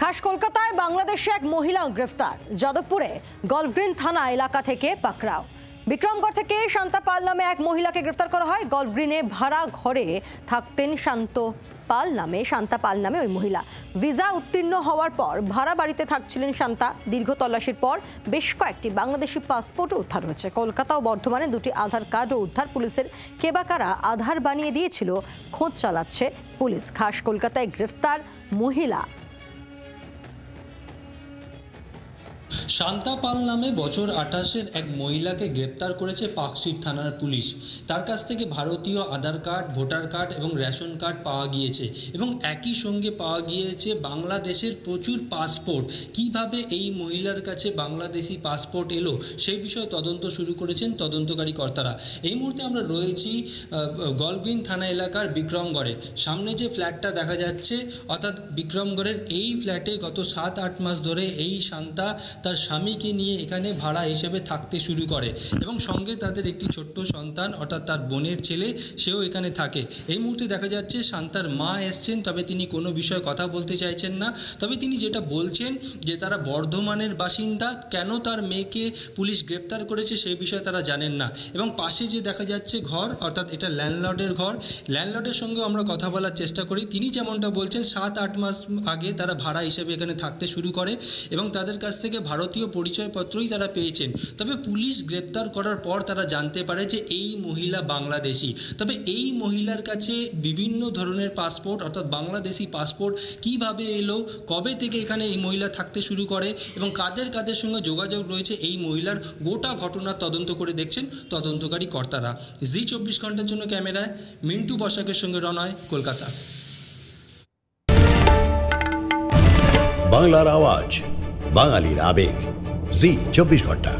খাস কলকাতায় বাংলাদেশে এক মহিলা গ্রেফতার। যাদবপুরে গল্ফগ্রিন থানা এলাকা থেকে পাকড়াও। বিক্রমগড় থেকে শান্তা পাল নামে এক মহিলাকে গ্রেফতার করা হয়। গল্ফগ্রিনে ভাড়া ঘরে থাকতেন শান্তা পাল নামে ওই মহিলা। ভিসা উত্তীর্ণ হওয়ার পর ভাড়া বাড়িতে থাকছিলেন শান্তা। দীর্ঘ তল্লাশির পর বেশ কয়েকটি বাংলাদেশি পাসপোর্টও উদ্ধার হয়েছে। কলকাতা ও বর্ধমানে দুটি আধার কার্ডও উদ্ধার। পুলিশের কেবাকারা আধার বানিয়ে দিয়েছিল খোঁজ চালাচ্ছে পুলিশ। খাস কলকাতায় গ্রেফতার মহিলা। শান্তা পাল নামে বছর 28-এর এক মহিলাকে গ্রেপ্তার করেছে পার্কস্ট্রিট থানার পুলিশ। তার কাছ থেকে ভারতীয় আধার কার্ড, ভোটার কার্ড এবং রেশন কার্ড পাওয়া গিয়েছে এবং একই সঙ্গে পাওয়া গিয়েছে বাংলাদেশের প্রচুর পাসপোর্ট। কিভাবে এই মহিলার কাছে বাংলাদেশি পাসপোর্ট এলো সেই বিষয়ে তদন্ত শুরু করেছেন তদন্তকারী কর্তারা। এই মুহূর্তে আমরা রয়েছি গল্ফগ্রিন থানা এলাকার বিক্রমগড়ে। সামনে যে ফ্ল্যাটটা দেখা যাচ্ছে, অর্থাৎ বিক্রমগড়ের এই ফ্ল্যাটে গত 7-8 মাস ধরে এই শান্তা তার স্বামীকে নিয়ে এখানে ভাড়া হিসেবে থাকতে শুরু করে এবং সঙ্গে তাদের একটি ছোট্ট সন্তান, অর্থাৎ তার বোনের ছেলে, সেও এখানে থাকে। এই মুহূর্তে দেখা যাচ্ছে শান্তার মা এসছেন, তবে তিনি কোনো বিষয়ে কথা বলতে চাইছেন না। তবে তিনি যেটা বলছেন যে তারা বর্ধমানের বাসিন্দা, কেন তার মেয়েকে পুলিশ গ্রেপ্তার করেছে সেই বিষয়ে তারা জানেন না। এবং পাশে যে দেখা যাচ্ছে ঘর, অর্থাৎ এটা ল্যান্ডলর্ডের ঘর। ল্যান্ডলর্ডের সঙ্গে আমরা কথা বলার চেষ্টা করি। তিনি যেমনটা বলছেন 7-8 মাস আগে তারা ভাড়া হিসেবে এখানে থাকতে শুরু করে এবং তাদের কাছ থেকে ভারতীয় পরিচয়পত্রই তারা পেয়েছেন। তবে পুলিশ গ্রেপ্তার করার পর তারা জানতে পারে যে এই মহিলা বাংলাদেশি। তবে এই মহিলার কাছে বিভিন্ন ধরনের পাসপোর্ট, অর্থাৎ বাংলাদেশি পাসপোর্ট কিভাবে এলো, কবে থেকে এখানে এই মহিলা থাকতে শুরু করে এবং কাদের কাদের সঙ্গে যোগাযোগ রয়েছে এই মহিলার, গোটা ঘটনার তদন্ত করে দেখছেন তদন্তকারী কর্তারা। জি 24 ঘন্টার জন্য ক্যামেরায় মিন্টু বসাকের সঙ্গে রনয়, কলকাতা। বাংলার আওয়াজ, বাঙালির আবেগ, জি 24 ঘন্টা।